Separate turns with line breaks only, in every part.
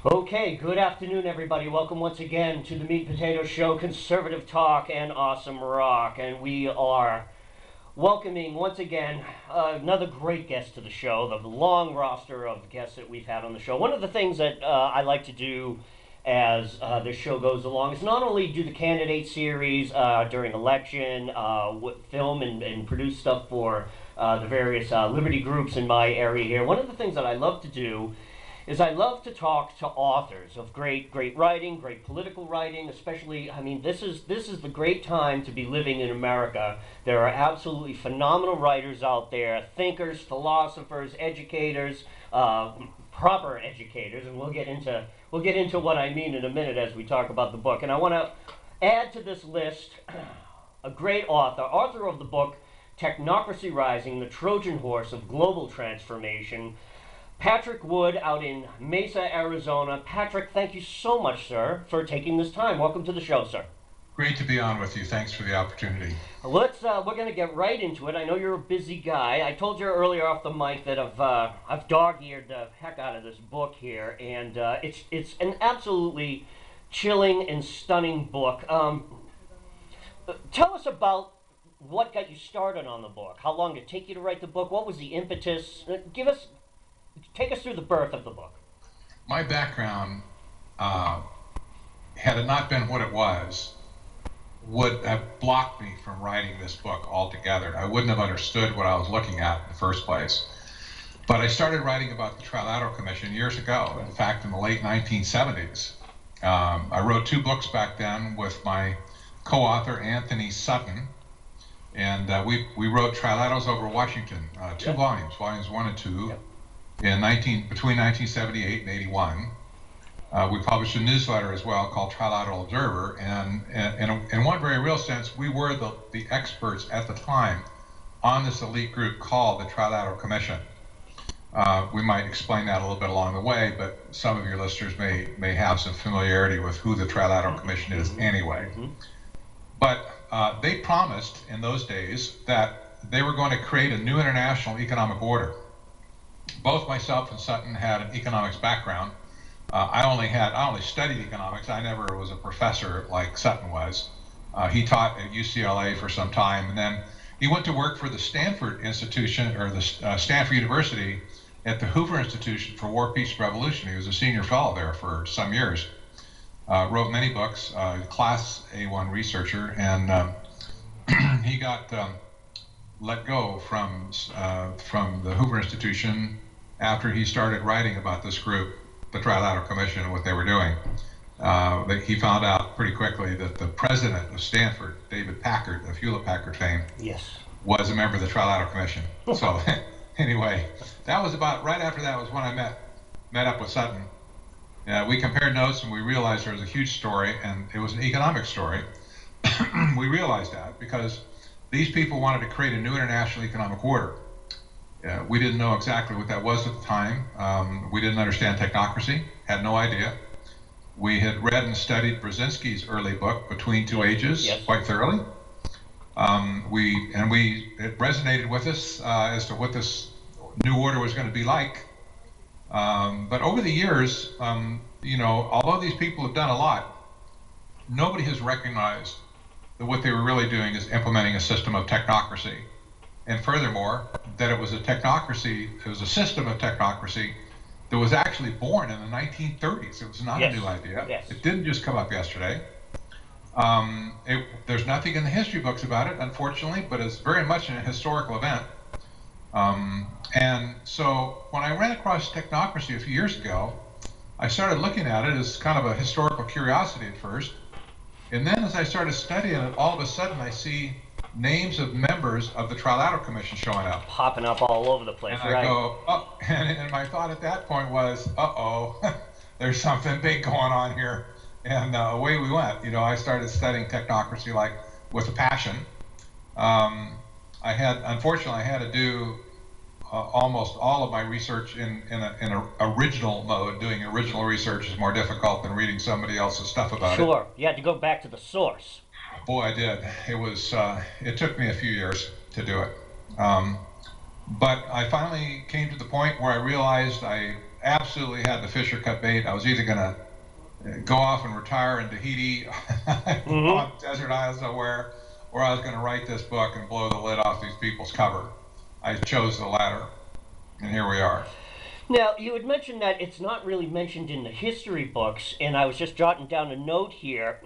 Okay, good afternoon, everybody. Welcome once again to the Meat and Potato Show, conservative talk and awesome rock. And we are welcoming once again another great guest to the show, the long roster of guests that we've had on the show. One of the things that I like to do as this show goes along is not only do the candidate series during election, film and produce stuff for the various liberty groups in my area here. One of the things that I love to do is I love to talk to authors of great writing, great political writing, especially. I mean, this is the great time to be living in America. There are absolutely phenomenal writers out there, thinkers, philosophers, educators, proper educators, and we'll get into what I mean in a minute as we talk about the book. And I want to add to this list a great author of the book Technocracy Rising, the Trojan Horse of Global Transformation, Patrick Wood out in Mesa, Arizona. Patrick, thank you so much, sir, for taking this time. Welcome to the show, sir.
Great to be on with you. Thanks for the opportunity.
We're going to get right into it. I know you're a busy guy. I told you earlier off the mic that I've dog-eared the heck out of this book here, and it's an absolutely chilling and stunning book. Tell us about what got you started on the book. How long did it take you to write the book? What was the impetus? Take us through the birth of the book.
My background, had it not been what it was, would have blocked me from writing this book altogether. I wouldn't have understood what I was looking at in the first place. But I started writing about the Trilateral Commission years ago. In fact, in the late 1970s. I wrote two books back then with my co-author, Anthony Sutton. And we wrote Trilaterals over Washington, two volumes 1 and 2. Yep. Between 1978 and 81. We published a newsletter as well called Trilateral Observer, and in one very real sense, we were the experts at the time on this elite group called the Trilateral Commission. We might explain that a little bit along the way, but some of your listeners may have some familiarity with who the Trilateral Commission is anyway. But they promised in those days that they were going to create a new international economic order. Both myself and Sutton had an economics background. I only studied economics. I never was a professor like Sutton was. He taught at UCLA for some time, and then he went to work for the Stanford Institution, or the Stanford University, at the Hoover Institution for War, Peace, and Revolution. He was a senior fellow there for some years. Wrote many books, class A1 researcher, and he got let go from the Hoover Institution after he started writing about this group, the Trilateral Commission, and what they were doing. He found out pretty quickly that the president of Stanford, David Packard of Hewlett-Packard fame, was a member of the Trilateral Commission. So anyway, that was about right after that was when I met up with Sutton. We compared notes and we realized there was a huge story, and it was an economic story. We realized that because these people wanted to create a new international economic order. We didn't know exactly what that was at the time. We didn't understand technocracy, had no idea. We had read and studied Brzezinski's early book, Between Two Ages, quite thoroughly. It resonated with us as to what this new order was going to be like. But over the years, although these people have done a lot, nobody has recognized that what they were really doing is implementing a system of technocracy. And furthermore, that it was a system of technocracy that was actually born in the 1930s. It was not a new idea. It didn't just come up yesterday. There's nothing in the history books about it, unfortunately, but it's very much a historical event. And so when I ran across technocracy a few years ago, I started looking at it as kind of a historical curiosity at first. And then as I started studying it, all of a sudden I see names of members of the Trilateral Commission showing up.
Popping up all over the place,
and I go, oh, and my thought at that point was, uh-oh, there's something big going on here. And away we went. I started studying technocracy like with a passion. Unfortunately, I had to do almost all of my research in an original mode. Doing original research is more difficult than reading somebody else's stuff about it.
Sure, you had to go back to the source.
Boy, I did. It took me a few years to do it. But I finally came to the point where I realized I absolutely had the Fisher cut bait. I was either going to go off and retire in Tahiti
Mm-hmm.
on desert island somewhere, or I was going to write this book and blow the lid off these people's cover. I chose the latter, and here we are.
Now, you had mentioned that it's not really mentioned in the history books, and I was just jotting down a note here.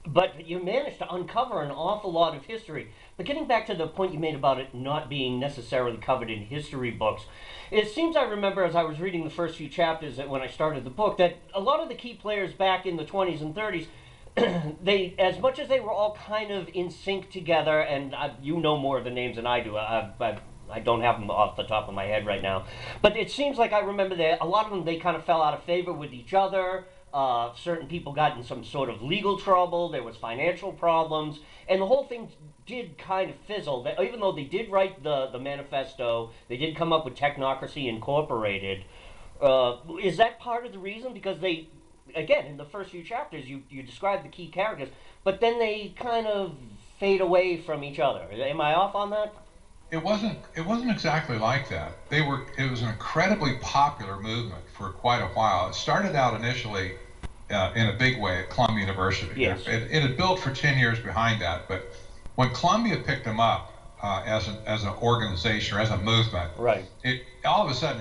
But you managed to uncover an awful lot of history. But getting back to the point you made about it not being necessarily covered in history books, it seems I remember as I was reading the first few chapters that when I started the book that a lot of the key players back in the 20s and 30s, they, as much as they were all kind of in sync together, and you know more of the names than I do. I don't have them off the top of my head right now, but it seems like I remember that a lot of them they kind of fell out of favor with each other. Certain people got in some sort of legal trouble. There was financial problems, and the whole thing did kind of fizzle. Even though they did write the manifesto, they did come up with Technocracy Incorporated. Is that part of the reason? Because they, again, in the first few chapters, you describe the key characters, but then they kind of fade away from each other. Am I off on that?
It wasn't exactly like that. It was an incredibly popular movement for quite a while. It started out initially in a big way at Columbia University.
Yes.
It had built for 10 years behind that, but when Columbia picked them up as an organization or as a movement,
Right.
it all of a sudden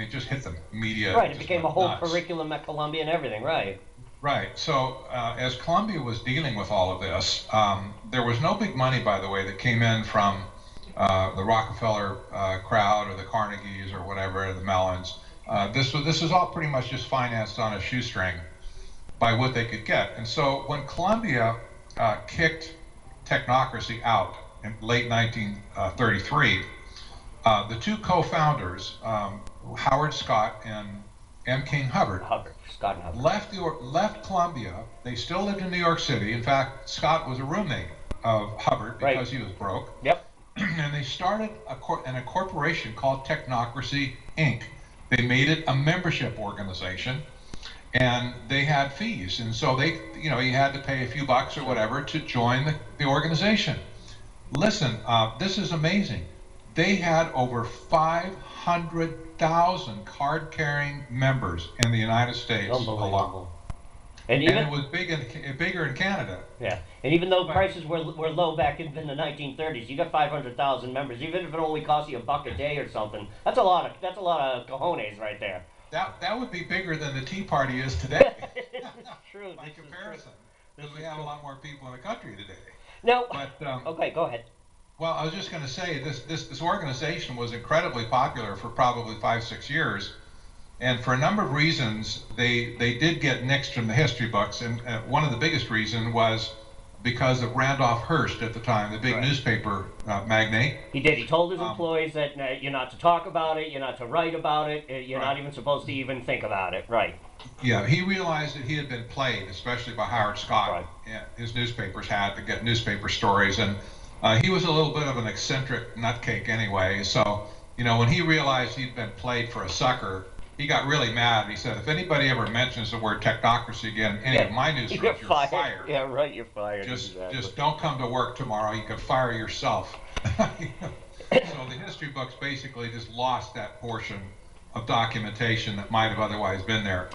just hit the media.
Right. It
just
became a
went
whole
nuts.
curriculum at Columbia and everything. Right.
Right. So as Columbia was dealing with all of this, there was no big money, by the way, that came in from the Rockefeller crowd or the Carnegies or whatever, the Mellons. This was all pretty much just financed on a shoestring by what they could get. And so when Columbia kicked Technocracy out in late 1933, the two co-founders, Howard Scott and M. King Hubbard,
Scott and Hubbard.
left Columbia. They still lived in New York City. In fact, Scott was a roommate of Hubbard because he was broke.
Yep.
And they started a corporation called Technocracy Inc. They made it a membership organization, and they had fees, and so you had to pay a few bucks or whatever to join the organization. Listen, this is amazing. They had over 500,000 card-carrying members in the United States alone. And it was bigger in Canada.
Yeah, and even though prices were low back in the 1930s, you got 500,000 members. Even if it only costs you $1 a day or something, that's a lot of cojones right there.
That would be bigger than the Tea Party is today.
True.
By comparison, because we have a lot more people in the country today.
No.
But
okay, go ahead.
Well, I was just going to say this organization was incredibly popular for probably 5-6 years. And for a number of reasons, they did get nixed from the history books. And one of the biggest reasons was because of Randolph Hearst at the time, the big newspaper magnate.
He did. He told his employees that you're not to talk about it, you're not to write about it, you're not even supposed to even think about it. Right.
Yeah, he realized that he had been played, especially by Howard Scott.
Right.
His newspapers had to get newspaper stories. And he was a little bit of an eccentric nutcake anyway. So, when he realized he'd been played for a sucker, he got really mad. He said, if anybody ever mentions the word technocracy again in any of my newsrooms, you're fired.
Yeah, right, you're fired.
Just don't come to work tomorrow. You can fire yourself. So the history books basically just lost that portion of documentation that might have otherwise been there.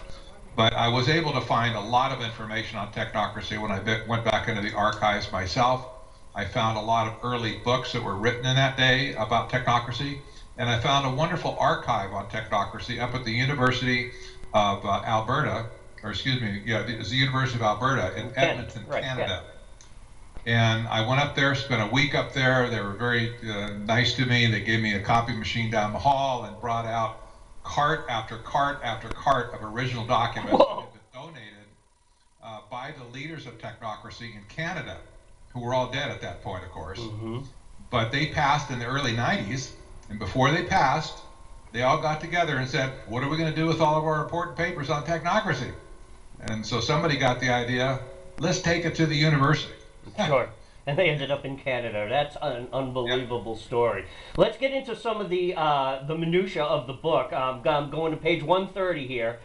But I was able to find a lot of information on technocracy when I went back into the archives myself. I found a lot of early books that were written in that day about technocracy. And I found a wonderful archive on technocracy up at the University of Alberta, it's the University of Alberta in Edmonton, Canada. And I went up there, spent a week up there. They were very nice to me. They gave me a copy machine down the hall and brought out cart after cart after cart of original documents that had been donated by the leaders of technocracy in Canada, who were all dead at that point, of course.
Mm-hmm.
But they passed in the early 90s. And before they passed, they all got together and said, what are we going to do with all of our important papers on technocracy? And so somebody got the idea, let's take it to the university.
Sure. And they ended up in Canada. That's an unbelievable story. Let's get into some of the minutia of the book. I'm going to page 130 here.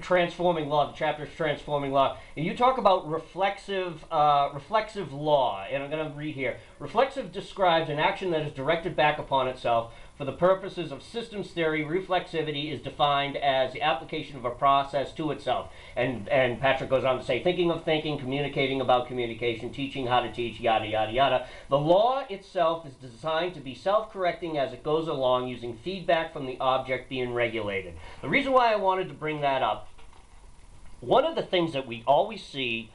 Transforming law. The chapter is transforming law, and you talk about reflexive law. And I'm going to read here. Reflexive describes an action that is directed back upon itself For the purposes of systems theory, reflexivity is defined as the application of a process to itself. And Patrick goes on to say, thinking of thinking, communicating about communication, teaching how to teach, yada, yada, yada. The law itself is designed to be self-correcting as it goes along, using feedback from the object being regulated. The reason why I wanted to bring that up, one of the things that we always see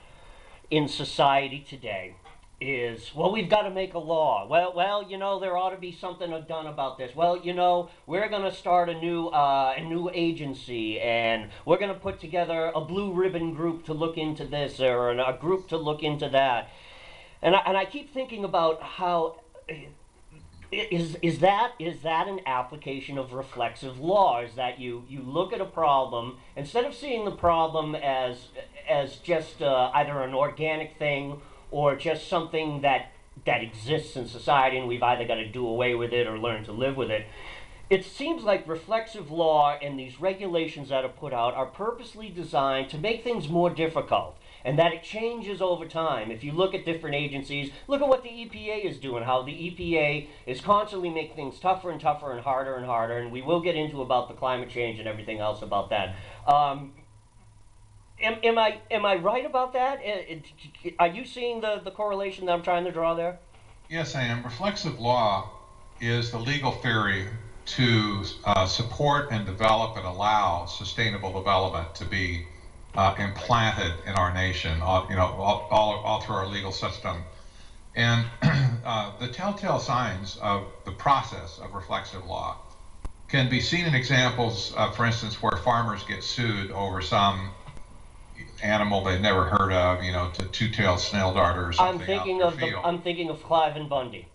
in society today is, well, we've got to make a law. Well, you know, there ought to be something done about this. Well, you know, we're going to start a new agency, and we're going to put together a blue ribbon group to look into this, or a group to look into that. And I keep thinking about how is that an application of reflexive law? Is that you look at a problem, instead of seeing the problem as just either an organic thing or just something that exists in society, and we've either got to do away with it or learn to live with it. It seems like reflexive law and these regulations that are put out are purposely designed to make things more difficult, and that it changes over time. If you look at different agencies, look at what the EPA is doing, how the EPA is constantly making things tougher and tougher and harder, and we will get into about the climate change and everything else about that. Am I right about that? Are you seeing the correlation that I'm trying to draw there?
Yes, I am. Reflexive law is the legal theory to support and develop and allow sustainable development to be implanted in our nation, all through our legal system. And the telltale signs of the process of reflexive law can be seen in examples, for instance, where farmers get sued over some animal they'd never heard of, to two-tailed snail darter or something.
I'm thinking of Clive and Bundy.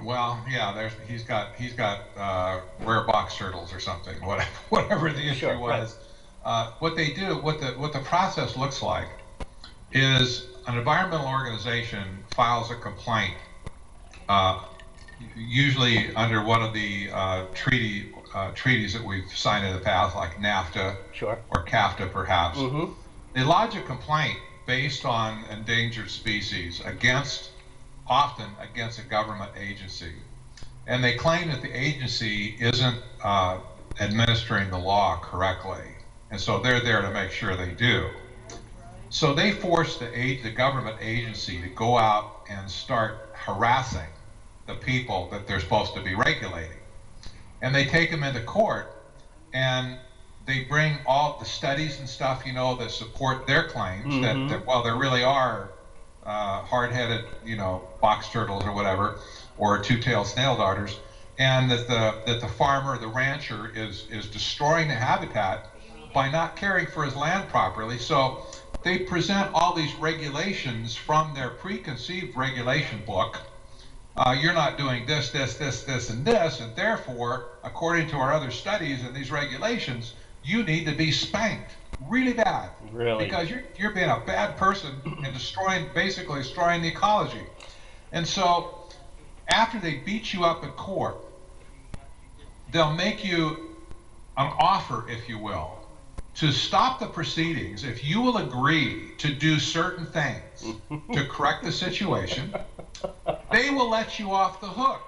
Well, yeah, he's got rare box turtles or something, whatever the issue
sure,
was.
Right.
What they do, what the process looks like, is an environmental organization files a complaint, usually under one of the treaties that we've signed in the past, like NAFTA
Sure.
or CAFTA, perhaps.
Mm-hmm.
They lodge a complaint based on endangered species often against a government agency. And they claim that the agency isn't administering the law correctly. And so they're there to make sure they do. So they force the government agency to go out and start harassing the people that they're supposed to be regulating. And they take them into court, and they bring all the studies and stuff, that support their claims, mm-hmm. that there really are hard-headed, box turtles or whatever, or two-tailed snail darters, and that the farmer, the rancher, is destroying the habitat by not caring for his land properly. So they present all these regulations from their preconceived regulation book. You're not doing this, this, this, this, and this, and therefore, according to our other studies and these regulations, you need to be spanked really bad.
Really?
Because you're being a bad person and basically destroying the ecology. And so after they beat you up in court, they'll make you an offer, if you will, to stop the proceedings if you will agree to do certain things to correct the situation. They will let you off the hook.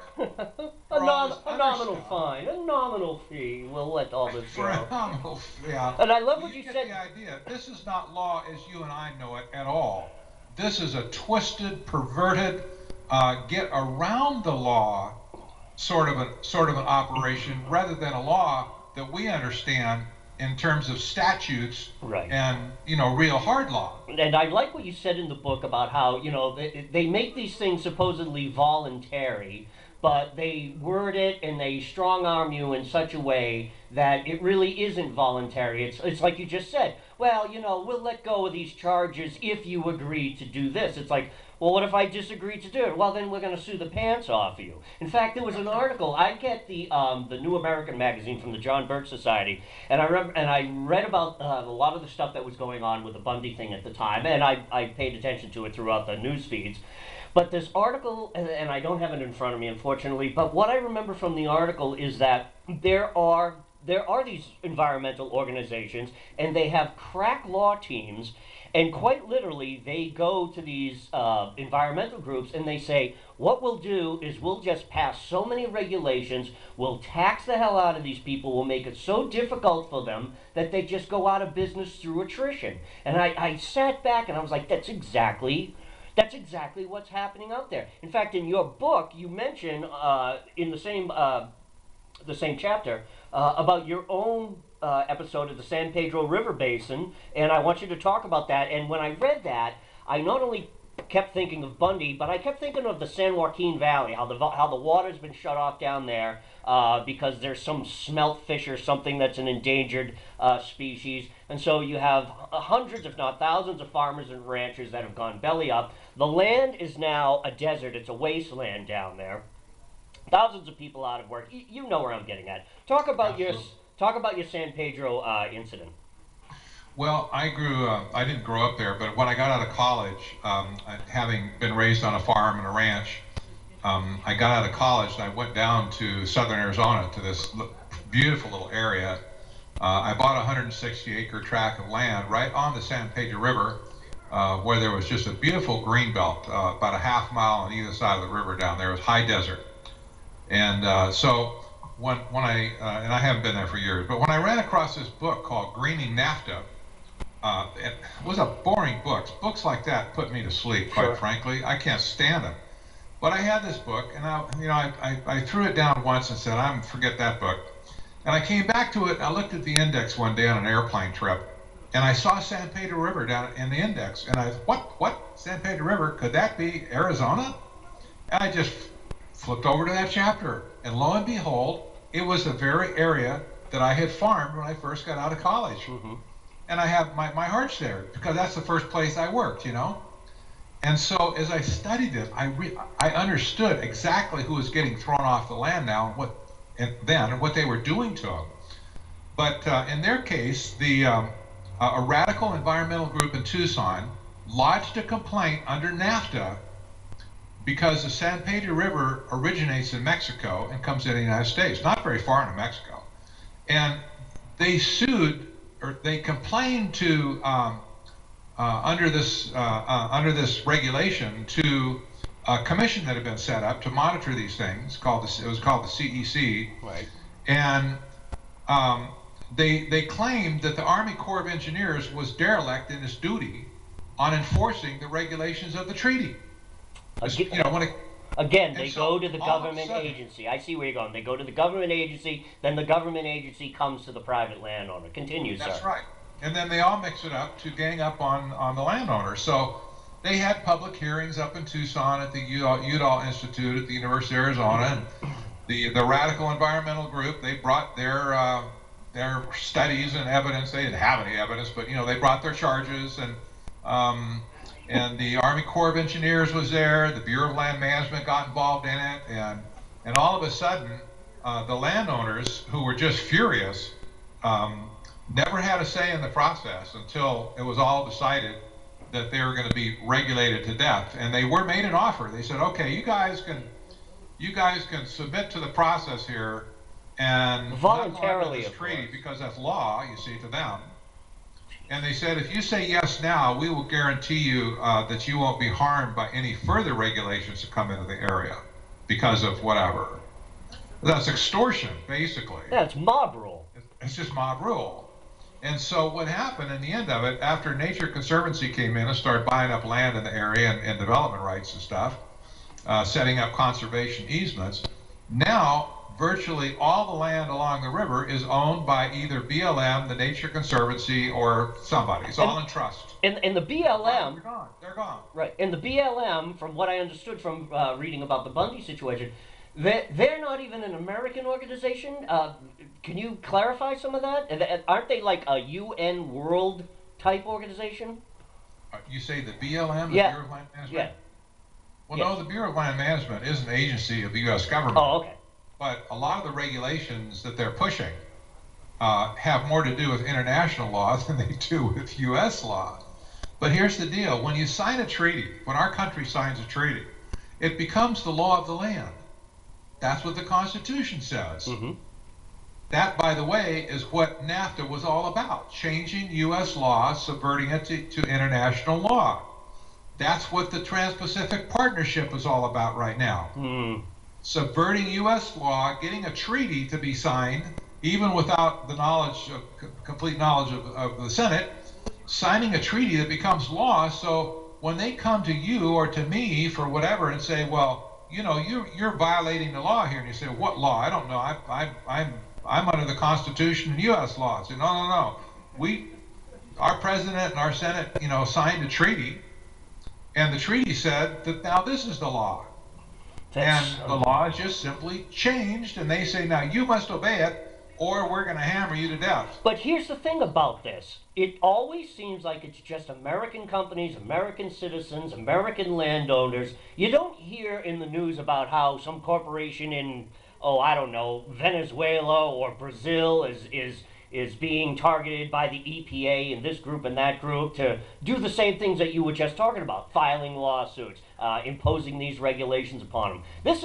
A nominal fine, a nominal fee. We'll let all this go.
For a nominal fee, yeah.
And I love what you said.
The idea. This is not law as you and I know it at all. This is a twisted, perverted, get around the law sort of an operation, rather than a law that we understand in terms of statutes,
right.
And real hard law.
And I like what you said in the book about how they make these things supposedly voluntary, but they word it and they strong arm you in such a way that it really isn't voluntary. It's like you just said, well, we'll let go of these charges if you agree to do this. It's like, well, what if I disagree to do it? Well, then we're going to sue the pants off of you. In fact, there was an article. I get the New American magazine from the John Birch Society, and I read about a lot of the stuff that was going on with the Bundy thing at the time, and I paid attention to it throughout the news feeds. But this article, and I don't have it in front of me, unfortunately, but what I remember from the article is that there are there are these environmental organizations, and they have crack law teams, and quite literally, they go to these environmental groups and they say, what we'll do is we'll just pass so many regulations, we'll tax the hell out of these people, we'll make it so difficult for them that they just go out of business through attrition. And I sat back and I was like, that's exactly what's happening out there. In fact, in your book, you mention in the same chapter about your own episode of the San Pedro River Basin, and I want you to talk about that. And when I read that, I not only kept thinking of Bundy, but I kept thinking of the San Joaquin Valley, how the water's been shut off down there because there's some smelt fish or something that's an endangered species, and so you have hundreds, if not thousands, of farmers and ranchers that have gone belly up. The land is now a desert; it's a wasteland down there. Thousands of people out of work. You know where I'm getting at. Talk about your San Pedro incident.
Well, I didn't grow up there, but when I got out of college, having been raised on a farm and a ranch, I got out of college and I went down to southern Arizona to this beautiful little area. I bought a 160-acre tract of land right on the San Pedro River, where there was just a beautiful green belt, about a half mile on either side of the river down there. It was high desert. And so when I haven't been there for years, but when I ran across this book called Greening NAFTA, it was a boring book. Books like that put me to sleep, quite frankly. I can't stand them. But I had this book, and I threw it down once and said, forget that book. And I came back to it. I looked at the index one day on an airplane trip, and I saw San Pedro River down in the index. And I thought, what? San Pedro River? Could that be Arizona? And I just flipped over to that chapter, and lo and behold, it was the very area that I had farmed when I first got out of college. Mm-hmm. And I have my heart's there because that's the first place I worked, you know. And so as I studied it, I understood exactly who was getting thrown off the land now and what they were doing to them. But in their case, a radical environmental group in Tucson lodged a complaint under NAFTA because the San Pedro River originates in Mexico and comes into the United States, not very far into Mexico. And they sued, or they complained to, under this regulation, to a commission that had been set up to monitor these things. It was called the CEC.
Right.
And they claimed that the Army Corps of Engineers was derelict in its duty on enforcing the regulations of the treaty.
Again, they go to the government agency. I see where you're going. They go to the government agency, then the government agency comes to the private landowner. Continue, sir.
That's right. And then they all mix it up to gang up on the landowner. So they had public hearings up in Tucson at the Udall Institute at the University of Arizona. And the Radical Environmental Group, they brought their studies and evidence. They didn't have any evidence, but they brought their charges, and the Army Corps of Engineers was there. The Bureau of Land Management got involved in it, and all of a sudden, the landowners, who were just furious, never had a say in the process until it was all decided that they were going to be regulated to death. And they were made an offer. They said, "Okay, you guys can submit to the process here and
voluntarily
this treaty because that's law, you see, to them." And they said, if you say yes now, we will guarantee you that you won't be harmed by any further regulations that come into the area because of whatever. That's extortion, basically.
Yeah, it's mob rule.
It's just mob rule. And so what happened in the end of it, after Nature Conservancy came in and started buying up land in the area and development rights and stuff, setting up conservation easements, now virtually all the land along the river is owned by either BLM, the Nature Conservancy, or somebody. It's all in trust.
And the BLM...
They're gone.
Right. And the BLM, from what I understood from reading about the Bundy situation, they're not even an American organization. Can you clarify some of that? Aren't they like a UN World type organization?
You say the BLM, the
yeah.
Bureau of Land Management?
Yeah.
Well,
yes.
No, the Bureau of Land Management is an agency of the U.S. government.
Oh, okay.
But a lot of the regulations that they're pushing have more to do with international law than they do with U.S. law. But here's the deal. When you sign a treaty, when our country signs a treaty, it becomes the law of the land. That's what the Constitution says.
Mm-hmm.
That, by the way, is what NAFTA was all about, changing U.S. law, subverting it to international law. That's what the Trans-Pacific Partnership is all about right now. Subverting U.S. law, getting a treaty to be signed, even without the complete knowledge of the Senate, signing a treaty that becomes law. So when they come to you or to me for whatever and say, well, you know, you're violating the law here, and you say, what law? I don't know. I'm under the Constitution and U.S. law. I say, no. Our president and our Senate, you know, signed a treaty, and the treaty said that now this is the law. And the law is just simply changed, and they say, now you must obey it, or we're going to hammer you to death.
But here's the thing about this. It always seems like it's just American companies, American citizens, American landowners. You don't hear in the news about how some corporation in, I don't know, Venezuela or Brazil is being targeted by the EPA and this group and that group to do the same things that you were just talking about, filing lawsuits, imposing these regulations upon them. This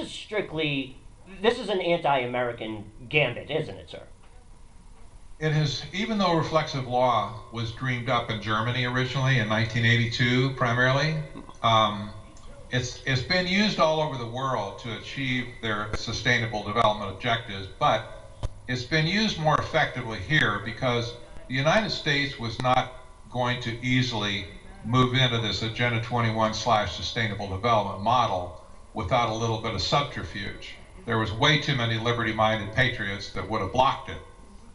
is an anti-American gambit, isn't it, sir?
It is, even though reflexive law was dreamed up in Germany originally in 1982 primarily, it's been used all over the world to achieve their sustainable development objectives, but it's been used more effectively here because the United States was not going to easily move into this Agenda 21/sustainable development model without a little bit of subterfuge. There was way too many liberty-minded patriots that would have blocked it.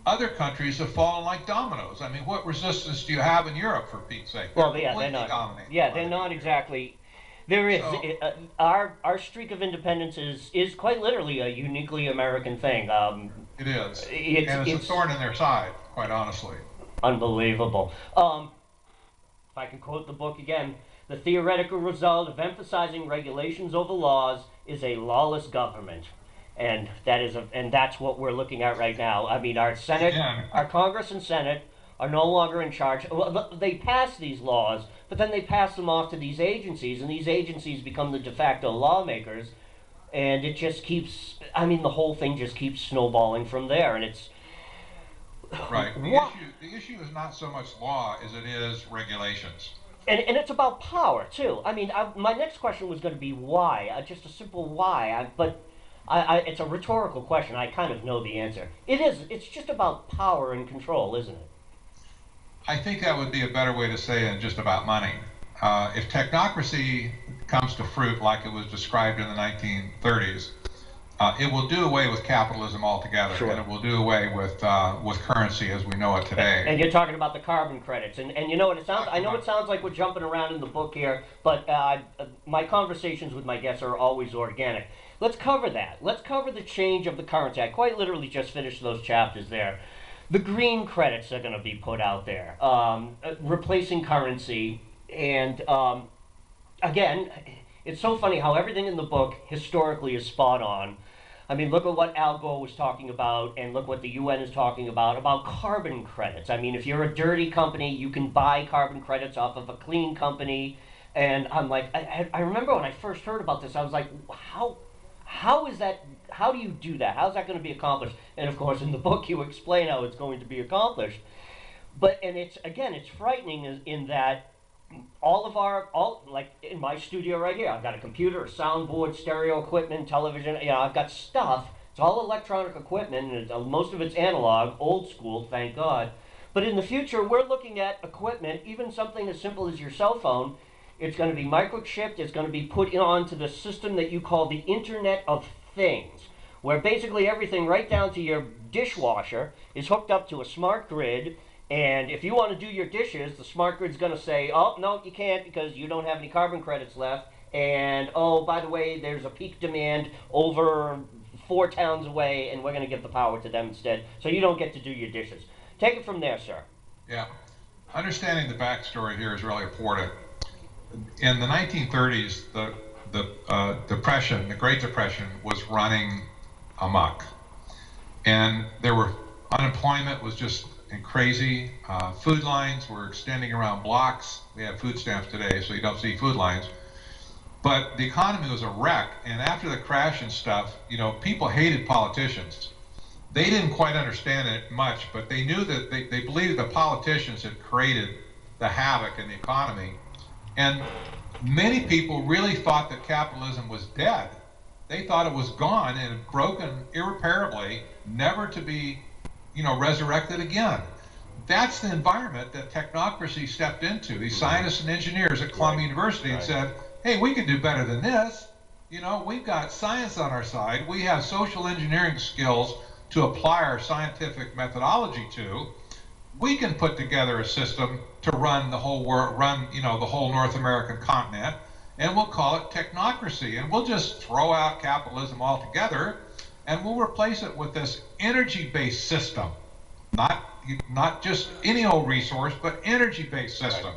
Other countries have fallen like dominoes. I mean, what resistance do you have in Europe, for Pete's sake?
Well, yeah, they're not. Yeah, they're not exactly. There is our streak of independence is quite literally a uniquely American thing.
It is, and it's a thorn in their side, quite honestly.
Unbelievable. If I can quote the book again, the theoretical result of emphasizing regulations over laws is a lawless government. And that's what we're looking at right now. I mean, our Senate, our Congress and Senate are no longer in charge. Well, they pass these laws, but then they pass them off to these agencies, and these agencies become the de facto lawmakers, and it just keeps, I mean, the whole thing just keeps snowballing from there, and it's...
Right. The issue is not so much law as it is regulations.
And it's about power, too. I mean, my next question was going to be why, just a simple why, but... it's a rhetorical question. I kind of know the answer. It's just about power and control, isn't it?
I think that would be a better way to say it than just about money. If technocracy comes to fruit like it was described in the 1930s, it will do away with capitalism altogether, sure. And it will do away with currency as we know it today.
And you're talking about the carbon credits, and you know what it sounds. I know it sounds like we're jumping around in the book here, but my conversations with my guests are always organic. Let's cover that. Let's cover the change of the currency. I quite literally just finished those chapters there. The green credits are going to be put out there, replacing currency. And again, it's so funny how everything in the book historically is spot on. I mean, look at what Al Gore was talking about, and look what the UN is talking about carbon credits. I mean, if you're a dirty company, you can buy carbon credits off of a clean company. And I'm like, I remember when I first heard about this, I was like, how is that? How do you do that? How's that going to be accomplished? And of course, in the book, you explain how it's going to be accomplished. And it's frightening in that like in my studio right here, I've got a computer, a soundboard, stereo equipment, television. You know, I've got stuff. It's all electronic equipment, and most of it's analog, old school, thank God. But in the future, we're looking at equipment, even something as simple as your cell phone. It's going to be microchipped. It's going to be put onto the system that you call the Internet of Things, where basically everything right down to your dishwasher is hooked up to a smart grid. And if you want to do your dishes, the smart grid's going to say, oh, no, you can't because you don't have any carbon credits left. And, oh, by the way, there's a peak demand over 4 towns away, and we're going to give the power to them instead. So you don't get to do your dishes. Take it from there, sir.
Yeah. Understanding the backstory here is really important. In the 1930s, the Depression, the Great Depression, was running amok. And unemployment was just crazy. Food lines were extending around blocks. We have food stamps today, so you don't see food lines. But the economy was a wreck. And after the crash and stuff, you know, people hated politicians. They didn't quite understand it much, but they knew that they believed the politicians had created the havoc in the economy. And many people really thought that capitalism was dead. They thought it was gone and had broken irreparably, never to be, resurrected again. That's the environment that technocracy stepped into. These scientists and engineers at Columbia University and said, hey, we can do better than this. We've got science on our side. We have social engineering skills to apply our scientific methodology to. We can put together a system to run the whole world, the whole North American continent, and we'll call it technocracy. And we'll just throw out capitalism altogether, and we'll replace it with this energy-based system, not just any old resource, but energy-based system.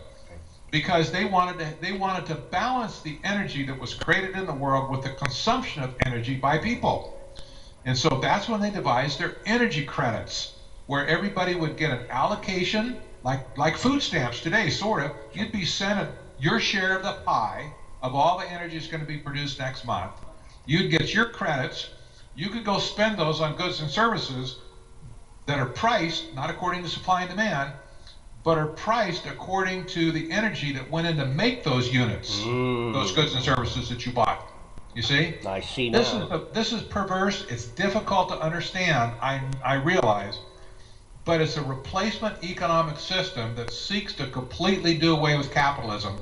Because they wanted to balance the energy that was created in the world with the consumption of energy by people. And so that's when they devised their energy credits, where everybody would get an allocation, like food stamps today, sort of. You'd be sent your share of the pie of all the energy that's going to be produced next month. You'd get your credits. You could go spend those on goods and services that are priced, not according to supply and demand, but are priced according to the energy that went in to make those units, those goods and services that you bought. You see?
I see now.
This is perverse. It's difficult to understand, I realize, but it's a replacement economic system that seeks to completely do away with capitalism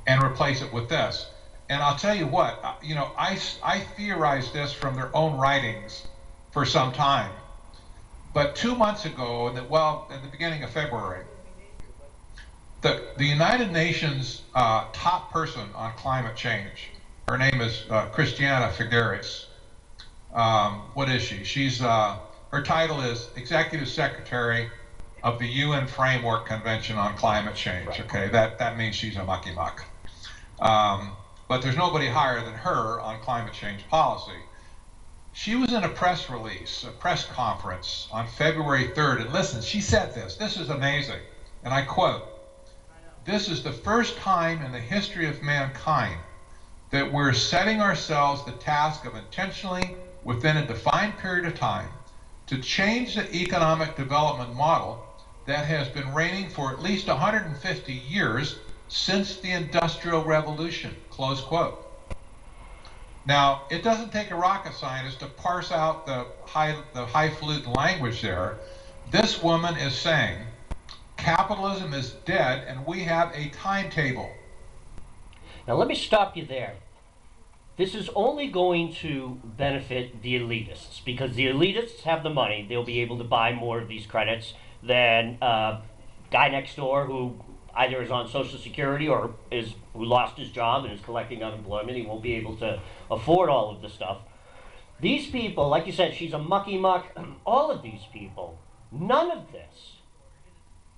and replace it with this. And I'll tell you what, I theorized this from their own writings for some time. But 2 months ago, at the beginning of February, the United Nations top person on climate change, her name is Christiana Figueres. What is she? Her title is Executive Secretary of the UN Framework Convention on Climate Change. Okay, that means she's a mucky muck. But there's nobody higher than her on climate change policy. She was in a press release, a press conference on February 3rd, and listen, she said this is amazing, and I quote, "This is the first time in the history of mankind that we're setting ourselves the task of intentionally, within a defined period of time, to change the economic development model that has been reigning for at least 150 years since the Industrial Revolution," close quote. Now, it doesn't take a rocket scientist to parse out the highfalutin language there. This woman is saying capitalism is dead and we have a timetable.
Now let me stop you there. This is only going to benefit the elitists, because the elitists have the money. They'll be able to buy more of these credits than guy next door who either is on Social Security or who lost his job and is collecting unemployment. He won't be able to afford all of the stuff. These people, like you said, she's a mucky muck. All of these people, none of this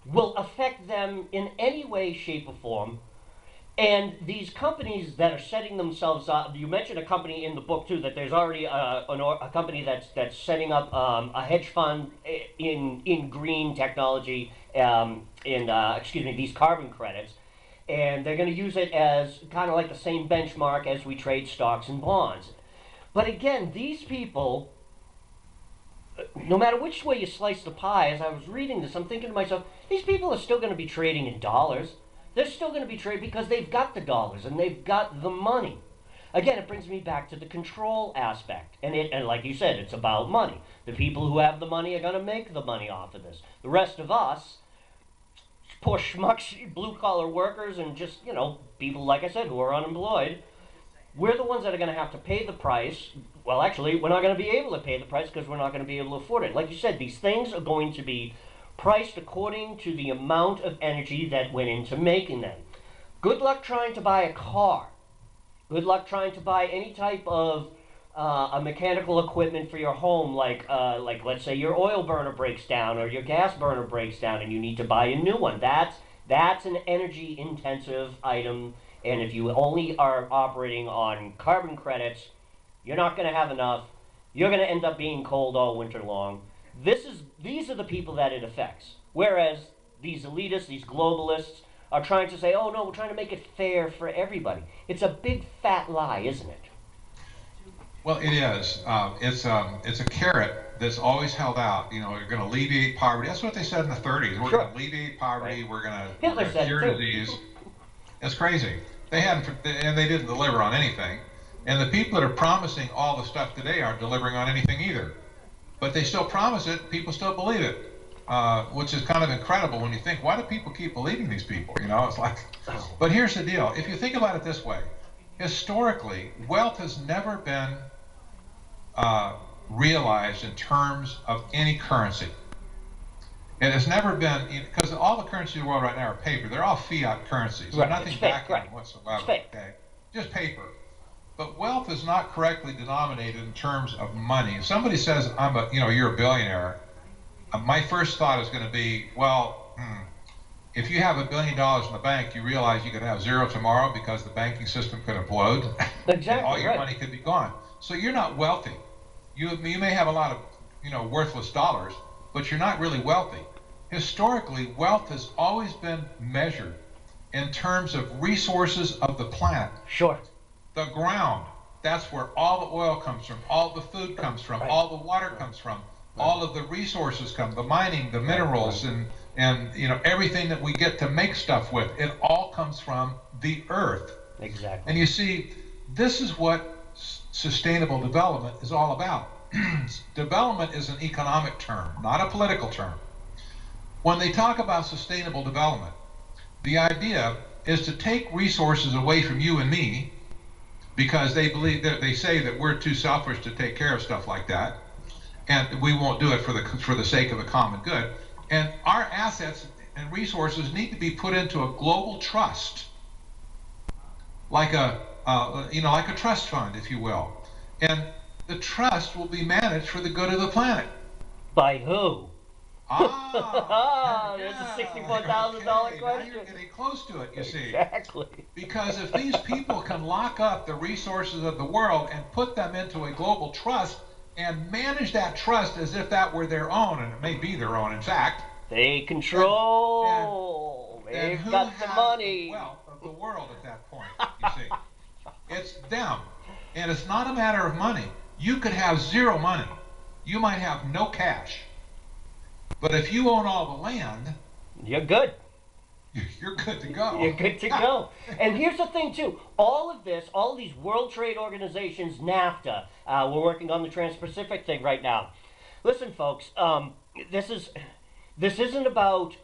will affect them in any way, shape, or form. And these companies that are setting themselves up, you mentioned a company in the book too, that there's already a company that's setting up a hedge fund in green technology, these carbon credits, and they're going to use it as kind of like the same benchmark as we trade stocks and bonds. But again, these people, no matter which way you slice the pie, as I was reading this, I'm thinking to myself, these people are still going to be trading in dollars. They're still going to be trading because they've got the dollars and they've got the money. Again, it brings me back to the control aspect. And like you said, it's about money. The people who have the money are going to make the money off of this. The rest of us, poor schmucks, blue-collar workers, and just, people, like I said, who are unemployed, we're the ones that are going to have to pay the price. Well, actually, we're not going to be able to pay the price because we're not going to be able to afford it. Like you said, these things are going to be priced according to the amount of energy that went into making them. Good luck trying to buy a car. Good luck trying to buy any type of a mechanical equipment for your home, like let's say your oil burner breaks down or your gas burner breaks down and you need to buy a new one. That's an energy intensive item, and if you only are operating on carbon credits, you're not going to have enough. You're going to end up being cold all winter long. These are the people that it affects. Whereas these elitists, these globalists, are trying to say, oh no, we're trying to make it fair for everybody. It's a big fat lie, isn't it?
Well, it is. It's a carrot that's always held out. You know, you're going to alleviate poverty. That's what they said in the 30s. We're
Sure.
going to alleviate poverty.
Right.
We're
Hitler
going to
said it
cure
too.
disease. It's crazy. They hadn't, and they didn't deliver on anything. And the people that are promising all the stuff today aren't delivering on anything either. But they still promise it. People still believe it, which is kind of incredible when you think, why do people keep believing these people? You know, it's like. But here's the deal. If you think about it this way, historically, wealth has never been realized in terms of any currency. It has never been, because all the currencies in the world right now are paper. They're all fiat currencies.
Right.
There's nothing backing them whatsoever.
It's fake.
Okay, just paper. But wealth is not correctly denominated in terms of money. If somebody says, you're a billionaire, my first thought is going to be, well, if you have $1 billion in the bank, you realize you could have zero tomorrow because the banking system could implode.
Exactly.
All your money could be gone. So you're not wealthy. You may have a lot of, worthless dollars, but you're not really wealthy. Historically, wealth has always been measured in terms of resources of the planet.
Sure.
The ground, that's where all the oil comes from, all the food comes from,
Right.
all the water comes from, all of the resources come, the mining, the minerals, and everything that we get to make stuff with, it all comes from the earth.
Exactly.
And you see, this is what sustainable development is all about. Development is an economic term, not a political term. When they talk about sustainable development, the idea is to take resources away from you and me, because they say that we're too selfish to take care of stuff like that, and we won't do it for the sake of the common good. And our assets and resources need to be put into a global trust, like a trust fund, if you will. And the trust will be managed for the good of the planet.
By who?
There's
a $64,000 question.
Now you're getting close to it, you see.
Exactly.
Because if these people can lock up the resources of the world and put them into a global trust and manage that trust as if that were their own, and it may be their own, in fact.
They control. They've got the money.
The wealth of the world at that point, you see. It's them. And it's not a matter of money. You could have zero money. You might have no cash. But if you own all the land,
you're good.
You're good to go.
You're good to go. And here's the thing, too. All of these World Trade Organizations, NAFTA, we're working on the Trans-Pacific thing right now. Listen, folks, this isn't about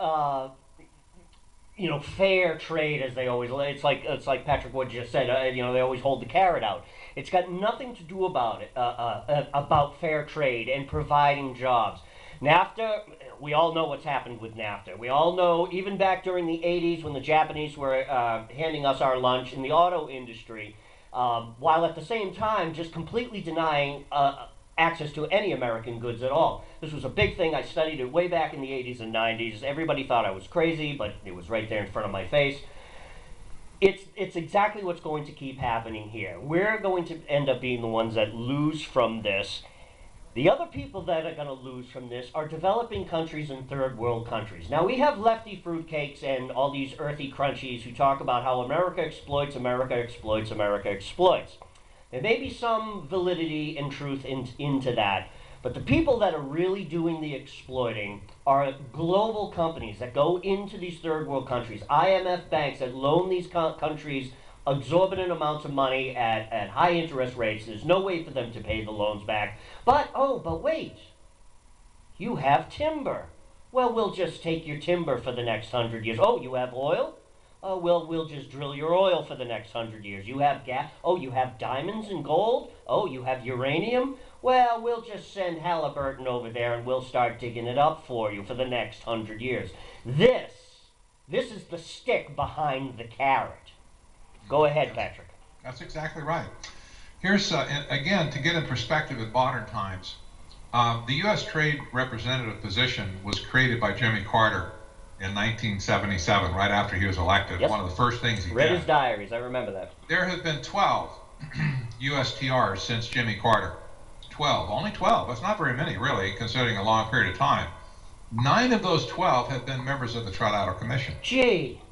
fair trade, as they always. It's like Patrick Wood just said. They always hold the carrot out. It's got nothing to do about it about fair trade and providing jobs. NAFTA, we all know what's happened with NAFTA. We all know, even back during the 80s when the Japanese were handing us our lunch in the auto industry, while at the same time just completely denying access to any American goods at all. This was a big thing. I studied it way back in the 80s and 90s. Everybody thought I was crazy, but it was right there in front of my face. It's exactly what's going to keep happening here. We're going to end up being the ones that lose from this. The other people that are going to lose from this are developing countries and third world countries. Now, we have lefty fruitcakes and all these earthy crunchies who talk about how America exploits, America exploits, America exploits. There may be some validity and truth into that, but the people that are really doing the exploiting are global companies that go into these third world countries, IMF banks that loan these countries exorbitant amounts of money at high interest rates. There's no way for them to pay the loans back. But wait, you have timber. Well, we'll just take your timber for the next 100 years. Oh, you have oil? Oh, well, we'll just drill your oil for the next 100 years. You have gas? Oh, you have diamonds and gold? Oh, you have uranium? Well, we'll just send Halliburton over there and we'll start digging it up for you for the next 100 years. This is the stick behind the carrot. Go ahead, Patrick.
That's exactly right. Here's, again, to get in perspective in modern times, the U.S. Trade Representative position was created by Jimmy Carter in 1977, right after he was elected.
Yes.
One of the first things he
Read
did.
his diaries, I remember that.
There have been 12 USTRs since Jimmy Carter. 12, only 12. That's not very many, really, considering a long period of time. 9 of those 12 have been members of the Trilateral Commission.
Gee.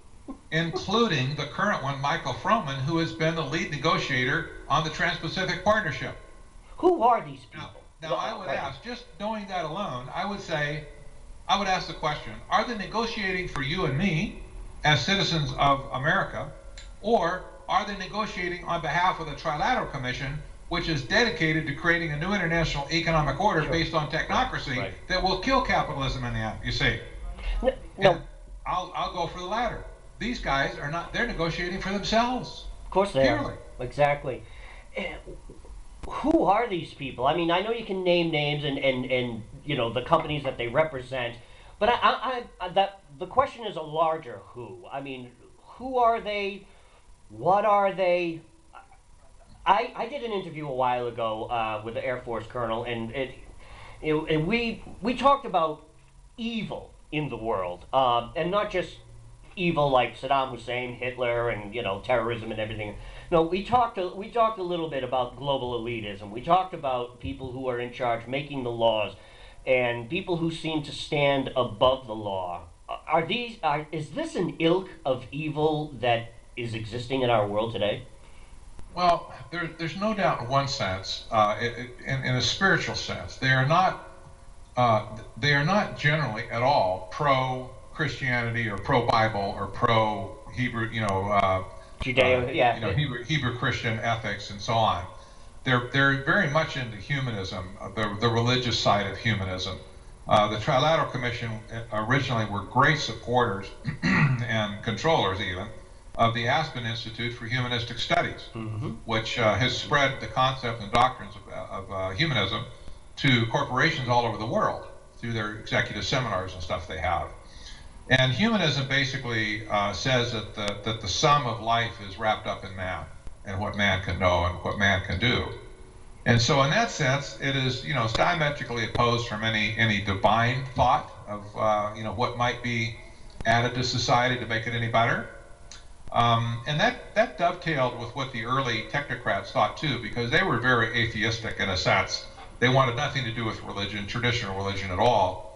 Including the current one, Michael Froman, who has been the lead negotiator on the Trans-Pacific Partnership.
Who are these
Now,
people?
now I would ask, just knowing that alone, I would say, I would ask the question, are they negotiating for you and me as citizens of America, or are they negotiating on behalf of the Trilateral Commission, which is dedicated to creating a new international economic order
Sure.
based on technocracy that will kill capitalism in the end, you see?
No,
And I'll go for the latter. These guys are not, they're negotiating for themselves,
of course they are.
purely.
Exactly. Who are these people? I mean, I know you can name names and you know the companies that they represent, but that the question is a larger who. I mean, who are they? What are they? I did an interview a while ago with the Air Force colonel, and and we talked about evil in the world, and not just evil like Saddam Hussein, Hitler, and you know terrorism and everything. No, we talked a little bit about global elitism. We talked about people who are in charge making the laws, and people who seem to stand above the law. Is this an ilk of evil that is existing in our world today?
Well, there's no doubt in one sense, in a spiritual sense, they are not generally at all pro Christianity or pro Bible or pro Hebrew,
Judeo, yeah,
Hebrew Christian ethics and so on. They're very much into humanism, the religious side of humanism. The Trilateral Commission originally were great supporters and controllers even of the Aspen Institute for Humanistic Studies,
hmm
which has spread the concept and doctrines of humanism to corporations all over the world through their executive seminars and stuff they have. And humanism basically says that the sum of life is wrapped up in man and what man can know and what man can do. And so, in that sense, it is it's diametrically opposed from any divine thought of what might be added to society to make it any better. And that dovetailed with what the early technocrats thought too, because they were very atheistic in a sense. They wanted nothing to do with religion, traditional religion at all.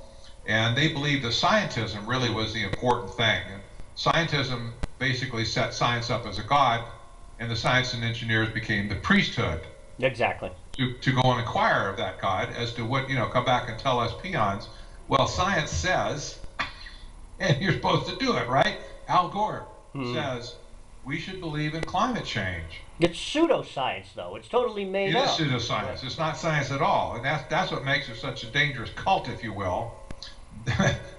And they believed that scientism really was the important thing. And scientism basically set science up as a god, and the science and engineers became the priesthood
exactly.
to go and inquire of that god as to what, come back and tell us peons, well, science says, and you're supposed to do it, right? Al Gore says we should believe in climate change.
It's pseudoscience, though. It's totally made
It
up.
is pseudoscience. Right. It's not science at all, and that's what makes it such a dangerous cult, if you will.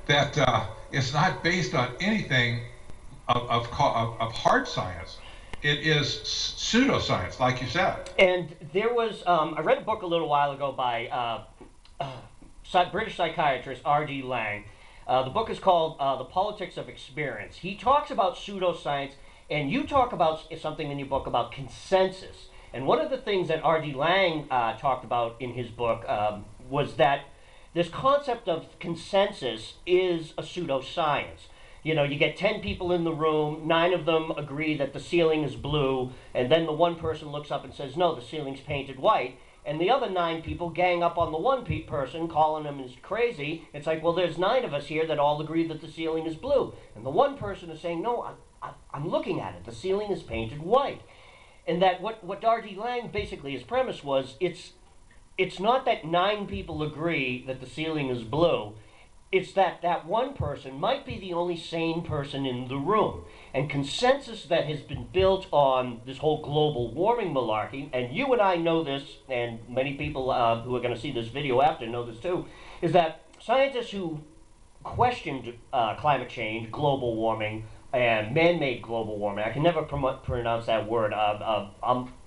that it's not based on anything of hard science. It is pseudoscience, like you said.
And there was, I read a book a little while ago by British psychiatrist R.D. Laing. The book is called The Politics of Experience. He talks about pseudoscience, and you talk about something in your book about consensus. And one of the things that R.D. Laing talked about in his book was that this concept of consensus is a pseudoscience. You know, you get 10 people in the room, 9 of them agree that the ceiling is blue, and then the one person looks up and says, no, the ceiling's painted white. And the other 9 people gang up on the one person, calling him as crazy. It's like, well, there's 9 of us here that all agree that the ceiling is blue. And the one person is saying, no, I'm looking at it. The ceiling is painted white. And that what Darty Lang basically his premise was, it's not that 9 people agree that the ceiling is blue. It's that one person might be the only sane person in the room. And consensus that has been built on this whole global warming malarkey, and you and I know this, and many people who are going to see this video after know this too, is that scientists who questioned climate change, global warming, and man-made global warming, I can never pronounce that word,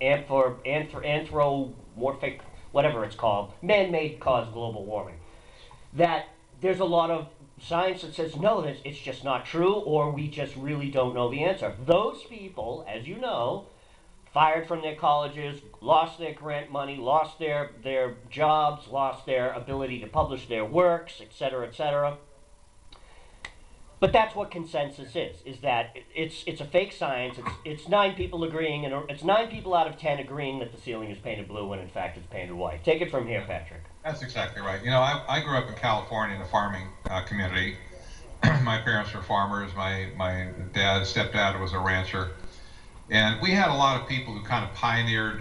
anthropomorphic, whatever it's called, man-made caused global warming, that there's a lot of science that says, no, it's just not true, or we just really don't know the answer. Those people, as you know, fired from their colleges, lost their grant money, lost their jobs, lost their ability to publish their works, etc., etc. But that's what consensus is that it's a fake science. It's 9 people agreeing, and it's 9 people out of 10 agreeing that the ceiling is painted blue when in fact it's painted white. Take it from here, Patrick.
That's exactly right. I grew up in California in a farming community. My parents were farmers. My stepdad was a rancher. And we had a lot of people who kind of pioneered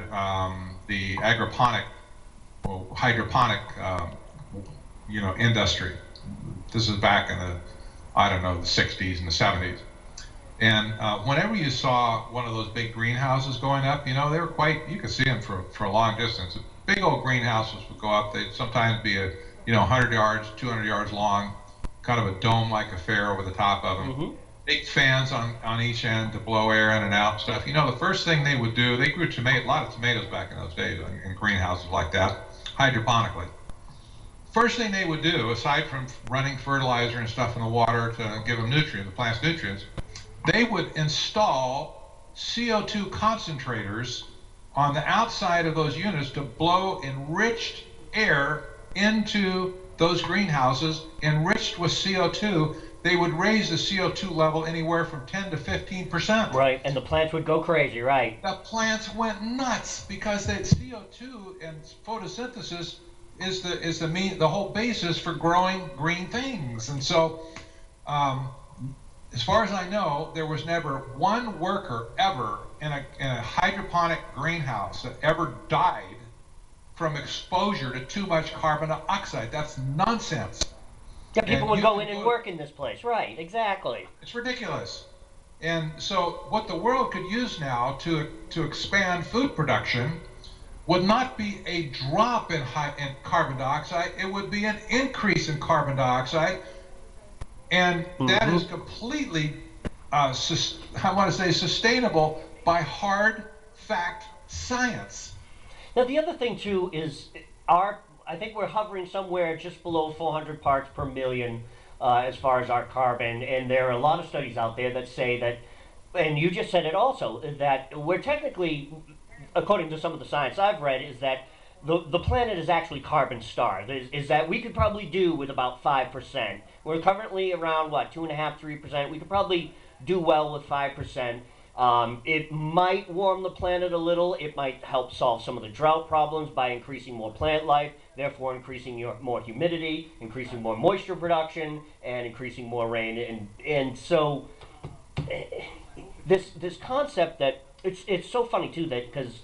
the agroponic hydroponic, industry. This is back in the, I don't know, the 60s and the 70s. And whenever you saw one of those big greenhouses going up, they were quite, you could see them for a long distance. Big old greenhouses would go up. They'd sometimes be 100 yards, 200 yards long, kind of a dome-like affair over the top of them.
Mm-hmm.
Big fans on each end to blow air in and out and stuff. The first thing they would do, they grew a lot of tomatoes back in those days in greenhouses like that, hydroponically. First thing they would do, aside from running fertilizer and stuff in the water to give them nutrients, the plant's nutrients, they would install CO2 concentrators on the outside of those units to blow enriched air into those greenhouses, enriched with CO2. They would raise the CO2 level anywhere from 10 to 15%.
Right, and the plants would go crazy, right?
The plants went nuts because that CO2 and photosynthesis is the whole basis for growing green things. And so, as far as I know, there was never one worker ever in a hydroponic greenhouse that ever died from exposure to too much carbon dioxide. That's nonsense.
Yeah, people would go in and work in this place. Right, exactly.
It's ridiculous. And so what the world could use now to expand food production would not be a drop in carbon dioxide. It would be an increase in carbon dioxide. And that is completely, sustainable by hard fact science.
Now, the other thing, too, is I think we're hovering somewhere just below 400 parts per million as far as our carbon. And there are a lot of studies out there that say that, and you just said it also, that we're technically, according to some of the science I've read, is that the planet is actually carbon starved. Is that we could probably do with about 5%. We're currently around, 2.5%, 3%. We could probably do well with 5%. It might warm the planet a little. It might help solve some of the drought problems by increasing more plant life, therefore increasing more humidity, increasing more moisture production, and increasing more rain. And so this concept that it's so funny too, that because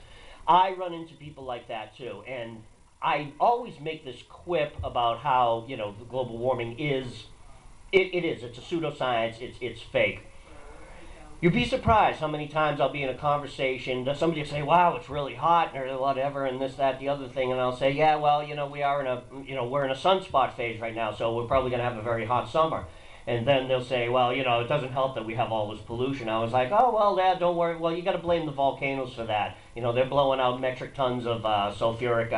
I run into people like that too, and I always make this quip about how the global warming is it's a pseudoscience, it's fake. You'd be surprised how many times I'll be in a conversation, somebody will say, wow, it's really hot, or whatever, and this, that, the other thing, and I'll say, yeah, well, we are we're in a sunspot phase right now, so we're probably going to have a very hot summer. And then they'll say, well, it doesn't help that we have all this pollution. I was like, oh, well, Dad, don't worry. Well, you got to blame the volcanoes for that. They're blowing out metric tons of sulfuric,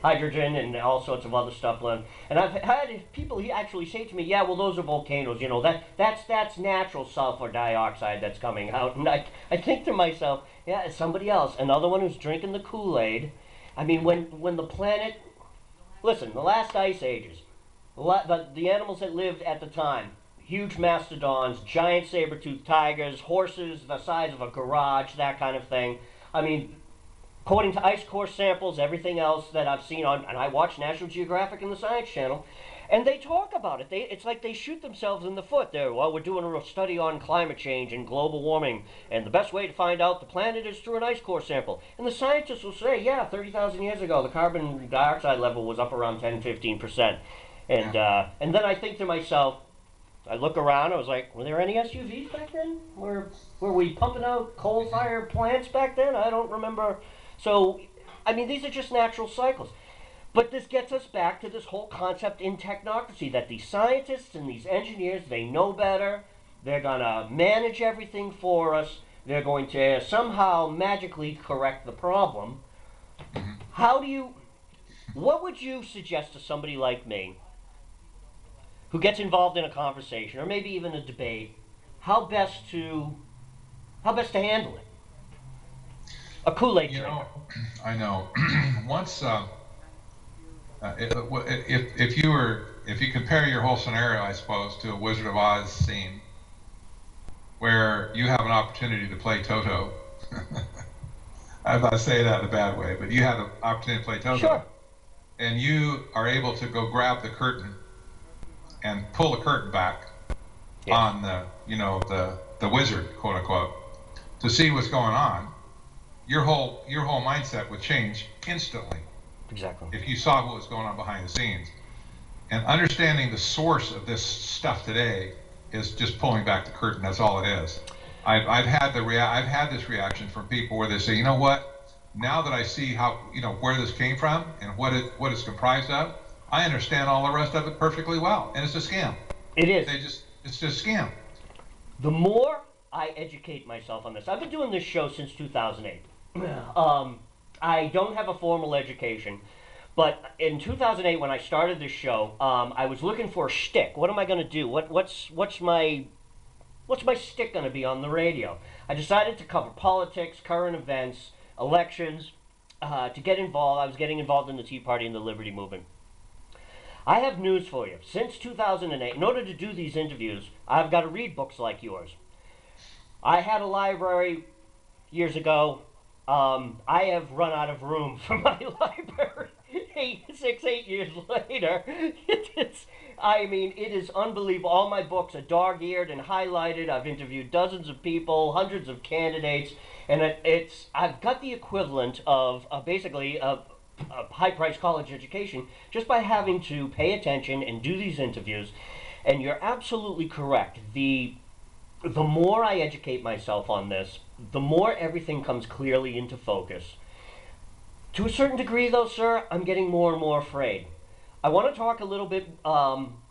hydrogen and all sorts of other stuff. And I've had people actually say to me, yeah, well, those are volcanoes. That's natural sulfur dioxide that's coming out. And I think to myself, yeah, it's somebody else, another one who's drinking the Kool-Aid. I mean, when the planet, listen, the last ice ages, the animals that lived at the time, huge mastodons, giant saber-toothed tigers, horses the size of a garage, that kind of thing. I mean, according to ice core samples, everything else that I've seen and I watch National Geographic and the Science Channel, and they talk about it. It's like they shoot themselves in the foot there. Well, we're doing a study on climate change and global warming, and the best way to find out the planet is through an ice core sample. And the scientists will say, yeah, 30,000 years ago, the carbon dioxide level was up around 10-15%. And then I think to myself, I look around, I was like, were there any SUVs back then? Were we pumping out coal-fired plants back then? I don't remember. So, I mean, these are just natural cycles. But this gets us back to this whole concept in technocracy, that these scientists and these engineers, they know better. They're going to manage everything for us. They're going to somehow magically correct the problem. What would you suggest to somebody like me who gets involved in a conversation, or maybe even a debate, how best to handle it? A Kool-Aid drinker.
I know. Once, if you compare your whole scenario, I suppose, to a Wizard of Oz scene, where you have an opportunity to play Toto. I'm not saying that in a bad way, but you have the opportunity to play Toto.
Sure.
And you are able to go grab the curtain and pull the curtain back on the wizard, quote unquote, to see what's going on. Your whole mindset would change instantly.
Exactly.
if you saw what was going on behind the scenes. And understanding the source of this stuff today is just pulling back the curtain. That's all it is. I've had this reaction from people where they say, you know what? Now that I see how where this came from and what it's comprised of, I understand all the rest of it perfectly well. And it's a scam.
It is.
It's just a scam.
The more I educate myself on this, I've been doing this show since 2008. I don't have a formal education, but in 2008 when I started this show, I was looking for a shtick. What am I going to do? What's my stick going to be on the radio? I decided to cover politics, current events, elections, to get involved. I was getting involved in the Tea Party and the Liberty Movement. I have news for you. Since 2008, in order to do these interviews, I've got to read books like yours. I had a library years ago. I have run out of room for my library 8 years later. It is unbelievable. All my books are dog-eared and highlighted. I've interviewed dozens of people, hundreds of candidates, and I've got the equivalent of basically a high-priced college education just by having to pay attention and do these interviews. And you're absolutely correct. The more I educate myself on this, the more everything comes clearly into focus. To a certain degree, though, sir, I'm getting more and more afraid. I want to talk a little bit,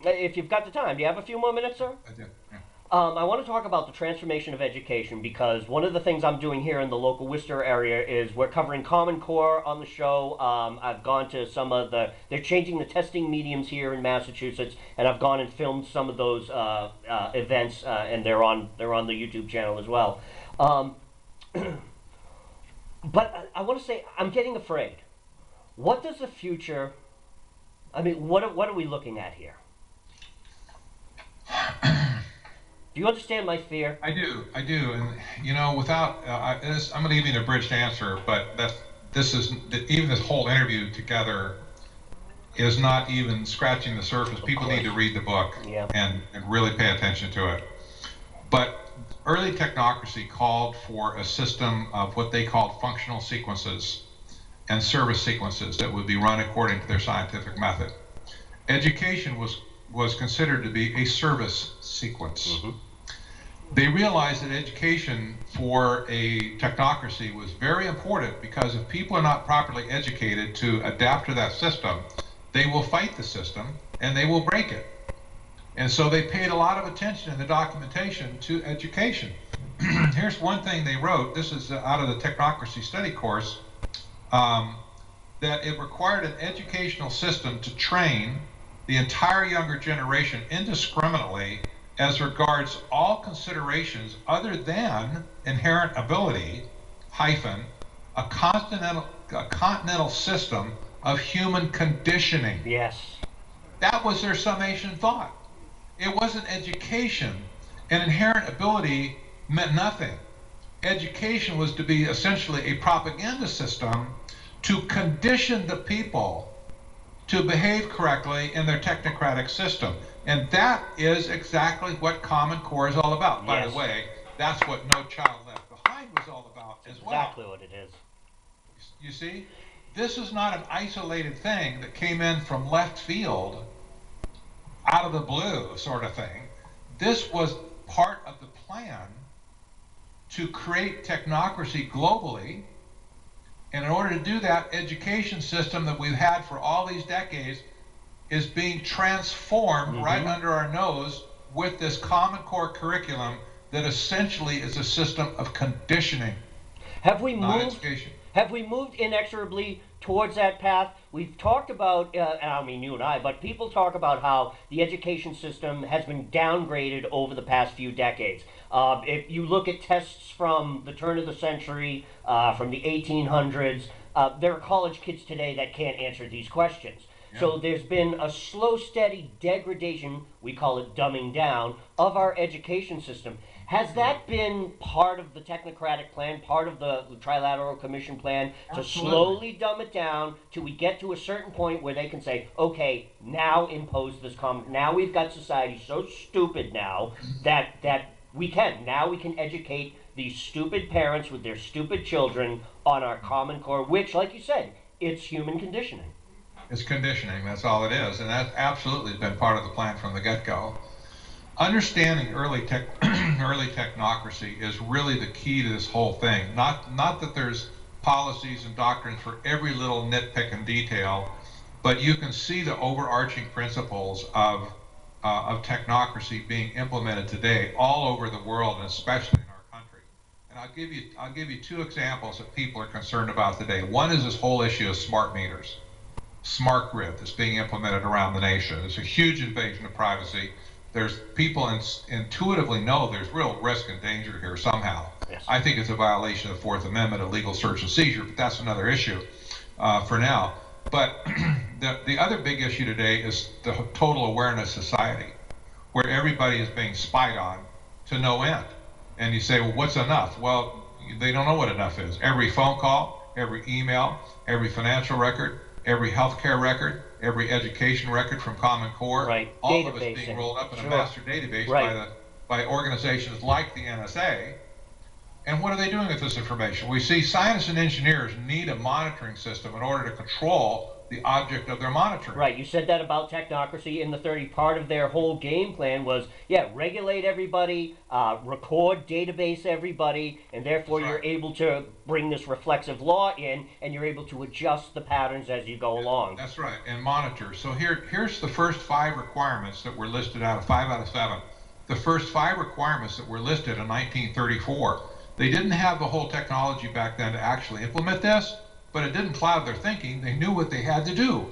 if you've got the time. Do you have a few more minutes, sir?
I do. Yeah.
I want to talk about the transformation of education because one of the things I'm doing here in the local Worcester area is we're covering Common Core on the show. I've gone to they're changing the testing mediums here in Massachusetts, and I've gone and filmed some of those events, and they're on the YouTube channel as well. But I want to say I'm getting afraid. What does the future? What are we looking at here? Do you understand my fear?
I do, and without I'm going to give you an abridged answer, but even this whole interview together is not even scratching the surface. People need to read the book and really pay attention to it. But early technocracy called for a system of what they called functional sequences and service sequences that would be run according to their scientific method. Education was considered to be a service sequence. Mm-hmm. They realized that education for a technocracy was very important because if people are not properly educated to adapt to that system, they will fight the system and they will break it. And so they paid a lot of attention in the documentation to education. Here's one thing they wrote. This is out of the Technocracy study course, that it required an educational system to train the entire younger generation indiscriminately as regards all considerations other than inherent ability, a continental system of human conditioning.
Yes.
That was their summation thought. It wasn't education. And inherent ability meant nothing. Education was to be essentially a propaganda system to condition the people to behave correctly in their technocratic system. And that is exactly what Common Core is all about. Yes. By the way, that's what No Child Left Behind was all about as well.
Exactly what it is.
You see, this is not an isolated thing that came in from left field, out of the blue sort of thing. This was part of the plan to create technocracy globally. And in order to do that, education system that we've had for all these decades is being transformed right under our nose with this Common Core curriculum that essentially is a system of conditioning.
Have we
not
moved?
Education.
Have we moved inexorably towards that path? We've talked about, you and I, but people talk about how the education system has been downgraded over the past few decades. If you look at tests from the turn of the century, from the 1800s, there are college kids today that can't answer these questions. Yeah. So there's been a slow, steady degradation, we call it dumbing down, of our education system. Has that been part of the technocratic plan, part of the Trilateral Commission plan, to slowly dumb it down till we get to a certain point where they can say, okay, now impose this now we've got society so stupid now that we can educate these stupid parents with their stupid children on our Common Core, which, like you said, It's human conditioning.
It's conditioning, that's all it is. And that absolutely has been part of the plan from the get-go. Understanding early technocracy is really the key to this whole thing. Not that there's policies and doctrines for every little nitpick and detail, but you can see the overarching principles of technocracy being implemented today all over the world, and especially in our country. And I'll give you two examples that people are concerned about today. One is this whole issue of smart meters, smart grid that's being implemented around the nation. It's a huge invasion of privacy. There's people intuitively know there's real risk and danger here somehow.
Yes.
I think it's a violation of the Fourth Amendment, illegal search and seizure, but that's another issue for now. But the other big issue today is the total awareness society, where everybody is being spied on to no end. And you say, well, what's enough? Well, they don't know what enough is. Every phone call, every email, every financial record, every healthcare record, every education record from Common Core,
right.
all of it being rolled up in a master database by organizations like the NSA. And what are they doing with this information? We see scientists and engineers need a monitoring system in order to control the object of their monitoring.
Right, you said that about technocracy in the 30. Part of their whole game plan was, regulate everybody, record, database everybody, and therefore you're able to bring this reflexive law in, and you're able to adjust the patterns as you go along.
That's right, and monitor. So here's the first 5 requirements that were listed out of 5 out of 7. The first 5 requirements that were listed in 1934. They didn't have the whole technology back then to actually implement this, but it didn't cloud their thinking. They knew what they had to do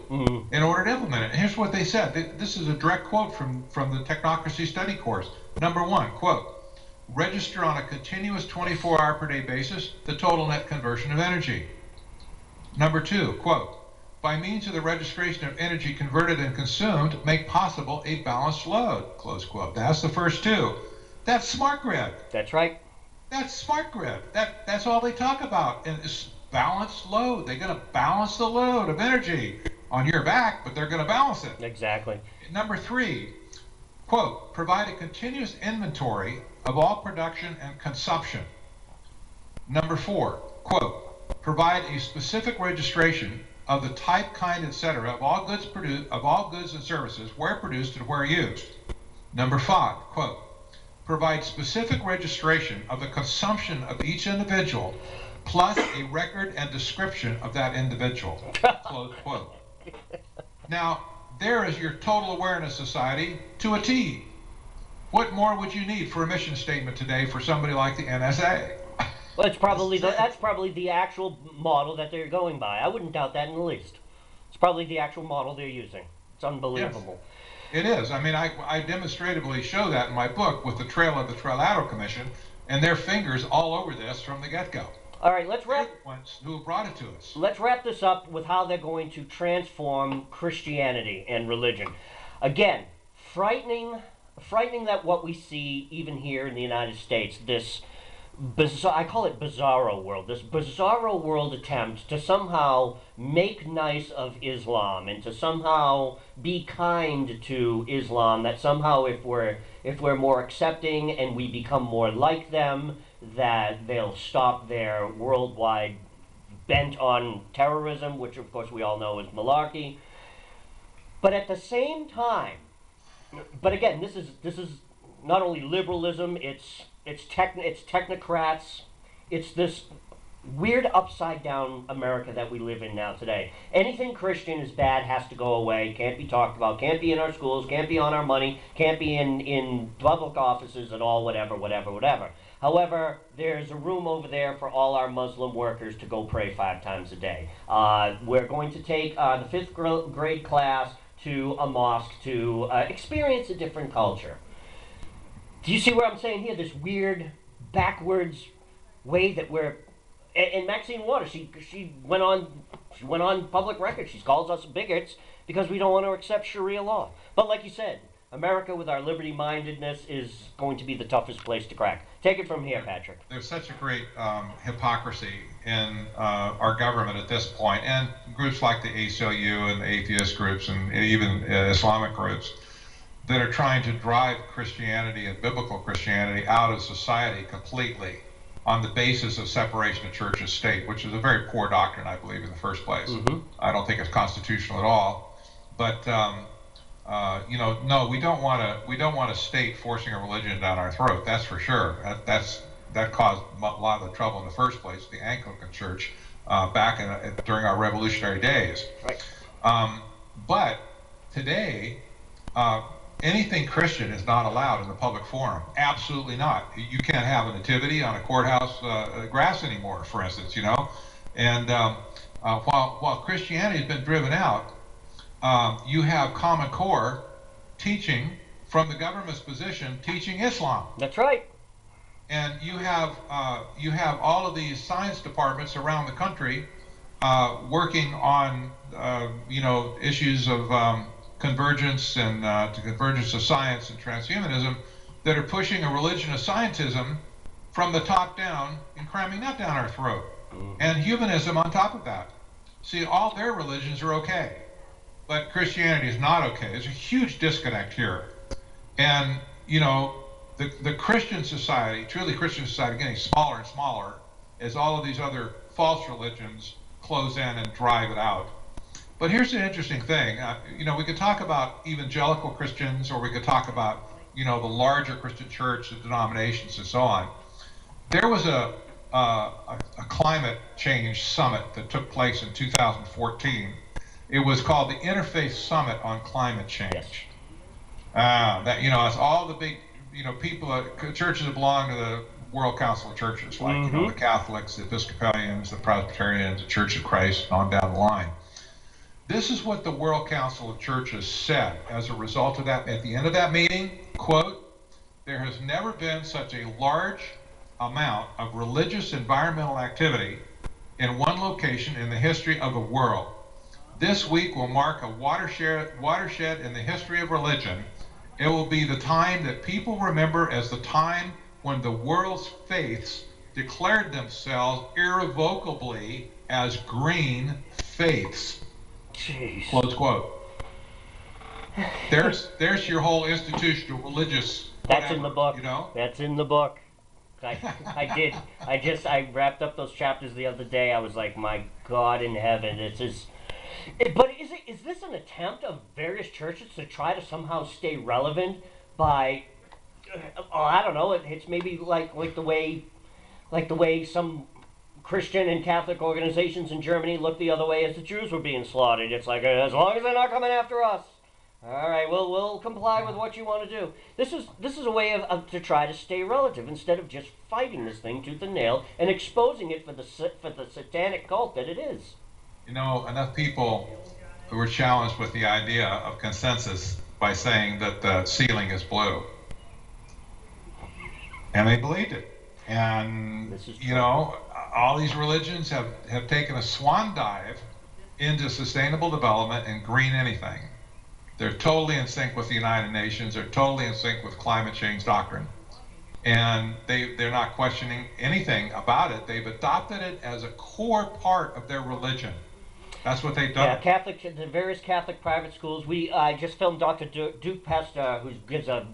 in order to implement it. And here's what they said. This is a direct quote from the Technocracy study course. Number 1, quote, register on a continuous 24-hour per day basis the total net conversion of energy. Number 2, quote, by means of the registration of energy converted and consumed, make possible a balanced load, close quote. That's the first 2. That's smart grid.
That's right.
That's smart grid. That's all they talk about. And it's balanced load. They're going to balance the load of energy on your back, but they're going to balance it.
Exactly.
Number 3, quote, provide a continuous inventory of all production and consumption. Number 4, quote, provide a specific registration of the type, kind, etc. of all goods and services, where produced and where used. Number 5, quote, provide specific registration of the consumption of each individual, plus a record and description of that individual, close quote. Now, there is your total awareness society to a T. What more would you need for a mission statement today for somebody like the NSA?
Well, that's probably the actual model that they're going by. I wouldn't doubt that in the least. It's probably the actual model they're using. It's unbelievable.
Yes. It is. I mean, I demonstratively show that in my book with the trail of the Trilateral Commission and their fingers all over this from the get-go.
All right, let's wrap.
Who brought it to us?
Let's wrap this up with how they're going to transform Christianity and religion. Again, frightening that what we see even here in the United States, this bizarre, I call it bizarro world, this bizarro world attempt to somehow make nice of Islam and to somehow be kind to Islam, that somehow if we're more accepting and we become more like them, that they'll stop their worldwide bent on terrorism, which of course we all know is malarkey. But at the same time, but again, this is not only liberalism, it's technocrats, it's this weird upside down America that we live in now today. Anything Christian is bad, has to go away, can't be talked about, can't be in our schools, can't be on our money, can't be in public offices at all, whatever. However, there's a room over there for all our Muslim workers to go pray 5 times a day. We're going to take the 5th grade class to a mosque to experience a different culture. Do you see what I'm saying here? This weird, backwards way that we're... And Maxine Waters, she went on public record. She calls us bigots because we don't want to accept Sharia law. But like you said, America with our liberty-mindedness is going to be the toughest place to crack. Take it from here, Patrick.
There's such a great hypocrisy in our government at this point, and groups like the ACLU and the atheist groups and even Islamic groups that are trying to drive Christianity and biblical Christianity out of society completely. on the basis of separation of church and state, which is a very poor doctrine, I believe, in the first place. I don't think it's constitutional at all. But no, we don't want a state forcing a religion down our throat. That's for sure. That caused a lot of the trouble in the first place. The Anglican Church during our revolutionary days.
Right.
But today, anything Christian is not allowed in the public forum. Absolutely not. You can't have a nativity on a courthouse grass anymore, for instance. And while Christianity has been driven out, you have Common Core teaching from the government's position, teaching Islam.
That's right.
And you have all of these science departments around the country working on issues of convergence and to convergence of science and transhumanism that are pushing a religion of scientism from the top down and cramming that down our throat. And humanism on top of that. See, all their religions are okay, but Christianity is not okay. There's a huge disconnect here. And, the Christian society, truly Christian society, getting smaller and smaller as all of these other false religions close in and drive it out. But here's the interesting thing. We could talk about evangelical Christians, or we could talk about, the larger Christian church, the denominations, and so on. There was a climate change summit that took place in 2014. It was called the Interfaith Summit on Climate Change. It's all the big, people, churches that belong to the World Council of Churches, like, the Catholics, the Episcopalians, the Presbyterians, the Church of Christ, and on down the line. This is what the World Council of Churches said as a result of that. At the end of that meeting, quote, "There has never been such a large amount of religious environmental activity in one location in the history of the world. This week will mark a watershed in the history of religion. It will be the time that people remember as the time when the world's faiths declared themselves irrevocably as green faiths."
Jeez.
Close quote. There's your whole institutional religious.
That's in the book.
You
That's in the book. I wrapped up those chapters the other day. I was like, my God in heaven, but is this an attempt of various churches to try to somehow stay relevant by, I don't know, it's maybe like the way some Christian and Catholic organizations in Germany looked the other way as the Jews were being slaughtered. It's like, as long as they're not coming after us, all right, we'll comply with what you want to do. This is a way of to try to stay relative instead of just fighting this thing tooth and nail and exposing it for the satanic cult that it is.
Enough people who were challenged with the idea of consensus by saying that the ceiling is blue, and they believed it. And all these religions have taken a swan dive into sustainable development and green anything. They're totally in sync with the United Nations. They're totally in sync with climate change doctrine. And they're not questioning anything about it. They've adopted it as a core part of their religion. That's what they've done.
Yeah, the various Catholic private schools. I just filmed Dr. Duke Pesta, who gives a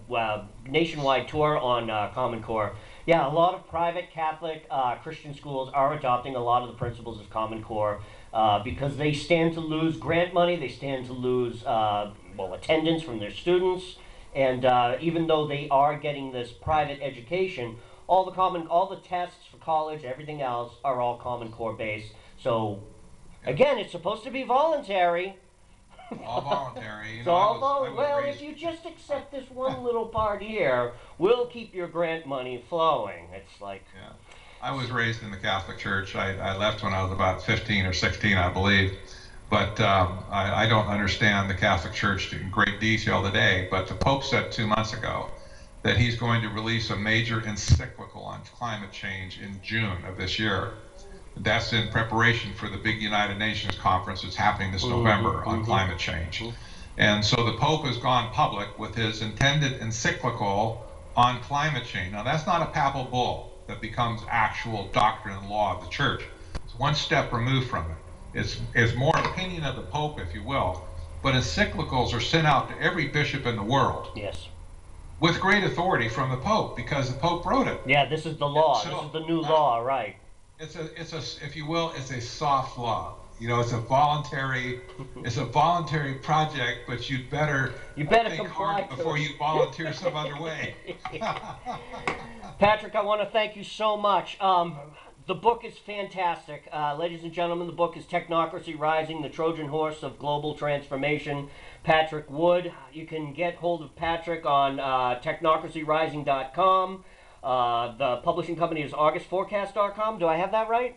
nationwide tour on Common Core. Yeah, a lot of private Catholic Christian schools are adopting a lot of the principles of Common Core because they stand to lose grant money. They stand to lose attendance from their students, and even though they are getting this private education, all the tests for college, everything else are all Common Core based. So. Again, it's supposed to be voluntary.
All voluntary.
If you just accept this one little part here, we'll keep your grant money flowing. It's like...
Yeah. I was raised in the Catholic Church. I left when I was about 15 or 16, I believe. But I don't understand the Catholic Church in great detail today. But the Pope said 2 months ago that he's going to release a major encyclical on climate change in June of this year. That's in preparation for the big United Nations conference that's happening this November on climate change. And so the Pope has gone public with his intended encyclical on climate change. Now, that's not a papal bull that becomes actual doctrine and law of the church. It's one step removed from it. It's more opinion of the Pope, if you will. But encyclicals are sent out to every bishop in the world.
Yes.
with great authority from the Pope because the Pope wrote it.
Yeah, this is the
And
law. This is
so
the new law, right?
if you will, it's a soft law. You know, it's a voluntary project, but
You better
think
comply
hard
to
before
it.
you volunteer some other way.
Patrick, I want to thank you so much. The book is fantastic. Ladies and gentlemen, the book is Technocracy Rising, the Trojan Horse of Global Transformation. Patrick Wood. You can get hold of Patrick on technocracyrising.com. The publishing company is augustforecast.com. Do I have that right?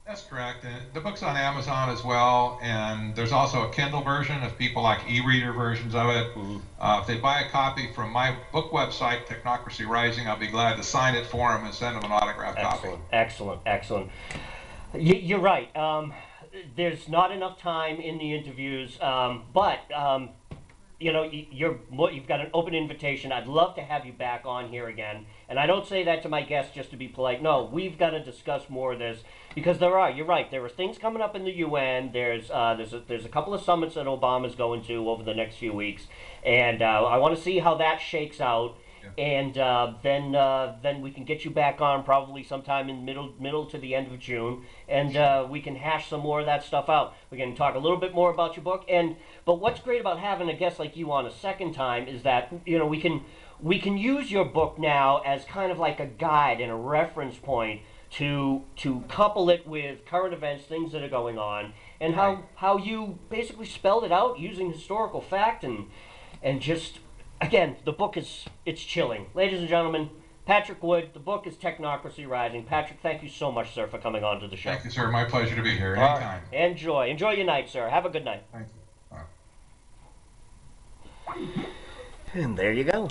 That's correct. And the book's on Amazon as well, and there's also a Kindle version if people like e-reader versions of it.
Mm-hmm.
If they buy a copy from my book website, Technocracy Rising, I'll be glad to sign it for them and send them an autographed copy.
Excellent, excellent. You're right. There's not enough time in the interviews, but you know, you've got an open invitation. I'd love to have you back on here again. And I don't say that to my guests just to be polite. No, we've got to discuss more of this because you're right, there are things coming up in the UN. There's a couple of summits that Obama's going to over the next few weeks. And I want to see how that shakes out. And then we can get you back on probably sometime in middle to the end of June, and we can hash some more of that stuff out. We can talk a little bit more about your book. But what's great about having a guest like you on a second time is that we can use your book now as kind of like a guide and a reference point to couple it with current events, things that are going on, and how you basically spelled it out using historical fact and just. Again, the book it's chilling. Ladies and gentlemen, Patrick Wood, the book is Technocracy Rising. Patrick, thank you so much, sir, for coming on to the show.
Thank you, sir. My pleasure to be here. Anytime.
Right. Enjoy your night, sir. Have a good night.
Thank you.
And there you go.